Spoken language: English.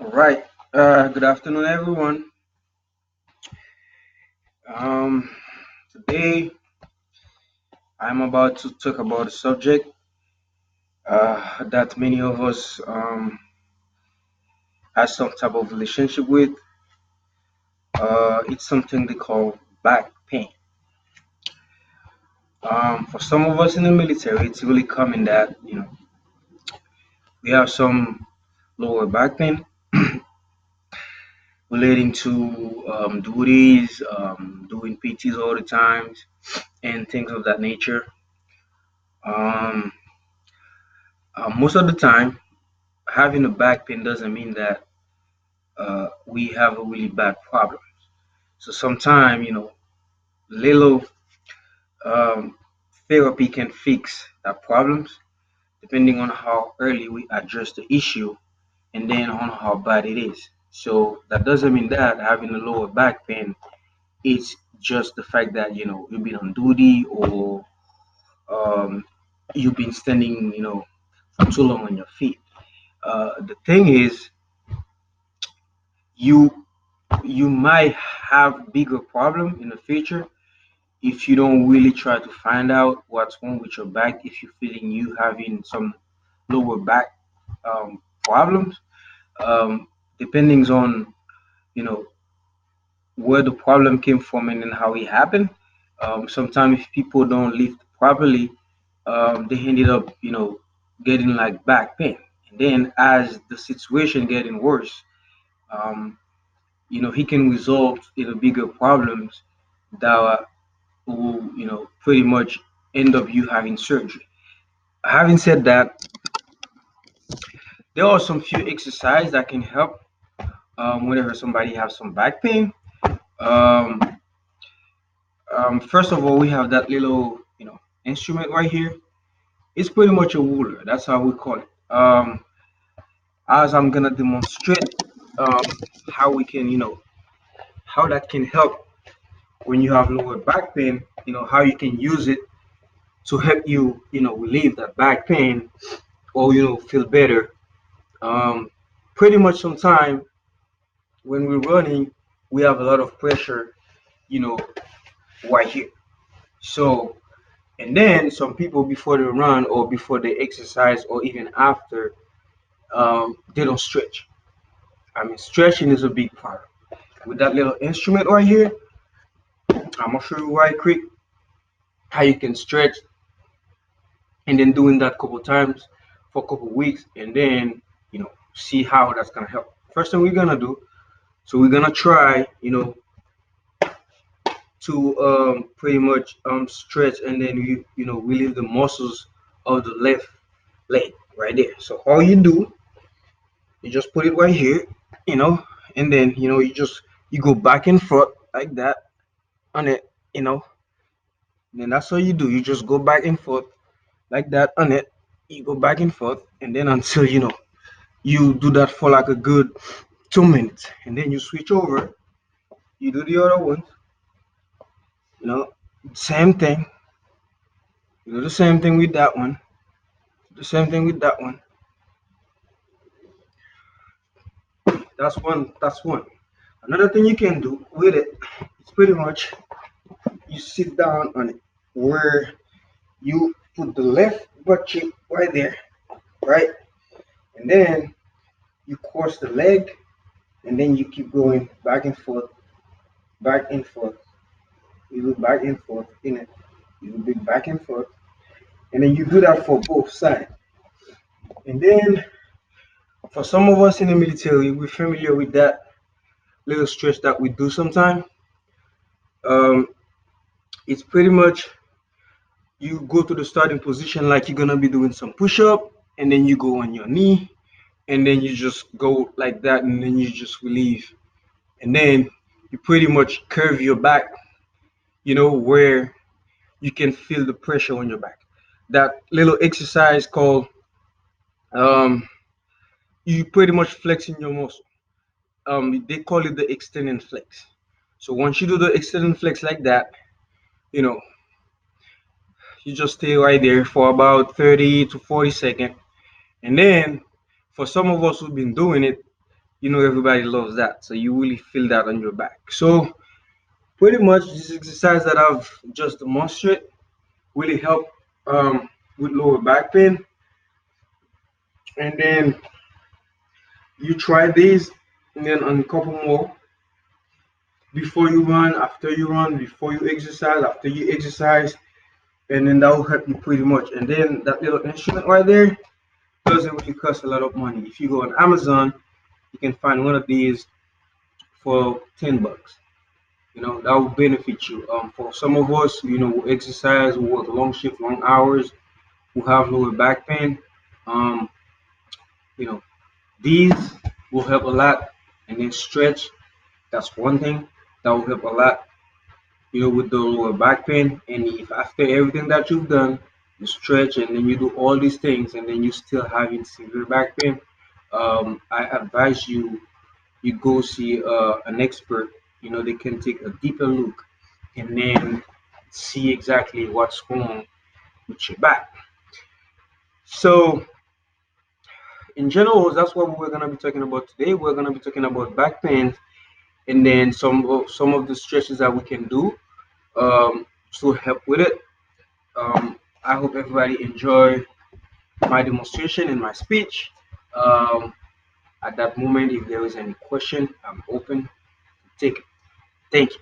All right. Good afternoon, everyone. Um, Today, I'm about to talk about a subject that many of us has some type of relationship with. It's something they call back pain. For some of us in the military, it's really common that we have some lower back pain relating to duties, doing PTs all the times, and things of that nature. Um, Most of the time, having a back pain doesn't mean that we have a really bad problem. So sometimes, little um, therapy can fix that problems depending on how early we address the issue and then on how bad it is. So that doesn't mean that having a lower back pain is just the fact that you've been on duty or um, you've been standing for too long on your feet. The thing is, you you might have bigger problem in the future if you don't really try to find out what's wrong with your back. If you're feeling you having some lower back problems, um, depending on you know where the problem came from and then how it happened. Sometimes if people don't lift properly, they ended up getting like back pain, and then as the situation getting worse, um, he can result in a bigger problems that will pretty much end up you having surgery. Having said that, there are some few exercises that can help whenever somebody has some back pain. um, First of all, we have that little instrument right here. It's pretty much a ruler, that's how we call it. As I'm gonna demonstrate um, how we can how that can help when you have lower back pain, how you can use it to help you, relieve that back pain or feel better. Um, Pretty much sometime when we're running, we have a lot of pressure, you know, right here. So, and then some people before they run or before they exercise or even after, they don't stretch. I mean, stretching is a big part. With that little instrument right here, I'm gonna show you right quick how you can stretch, and then doing that couple times for a couple weeks, and then see how that's gonna help. First thing we're gonna do, so we're gonna try to pretty much stretch, and then you relieve the muscles of the left leg right there. So all you do, you just put it right here, you know and then you go back and forth like that on it, and then that's all you do. You just go back and forth like that on it. You go back and forth, and then until you do that for like a good 2 minutes, and then you switch over. You do the other one, you know same thing. You do the same thing with that one, the same thing with that one. That's one. Another thing you can do with it, it's pretty much you sit down on it, where you put the left butt cheek right there, right? And then you cross the leg, and then you keep going back and forth, back and forth. You do back and forth in it. You do big back and forth. And then you do that for both sides. And then for some of us in the military, we're familiar with that little stretch that we do sometimes. Um, it's pretty much you go to the starting position like you're gonna be doing some push up, and then you go on your knee, and then you just go like that, and then you just relieve, and then you pretty much curve your back, where you can feel the pressure on your back. That little exercise called um, you pretty much flexing your muscle. They call it the extend and flex. So once you do the extend and flex like that, you know, you just stay right there for about 30 to 40 seconds. And then for some of us who've been doing it, You know, everybody loves that. So you really feel that on your back. So pretty much this exercise that I've just demonstrated really help with lower back pain. And then you try these, and then on a couple more before you run, after you run, before you exercise, after you exercise, and then that will help you pretty much. And then that little instrument right there doesn't really cost a lot of money. If you go on Amazon, you can find one of these for $10. You know, that will benefit you. For some of us, you know, who exercise, who work long shift, long hours, who have lower back pain, um, you know, these will help a lot. And then stretch, that's one thing that will help a lot, you know, with the lower back pain. And if after everything that you've done, you stretch and then you do all these things and then you still having severe back pain, I advise you go see an expert. You know, they can take a deeper look and then see exactly what's wrong with your back. So in general, that's what we're gonna be talking about today. We're gonna be talking about back pain and then some of the stretches that we can do to help with it. I hope everybody enjoy my demonstration and my speech. Um, at that moment, if there is any question, I'm open to take it. Thank you.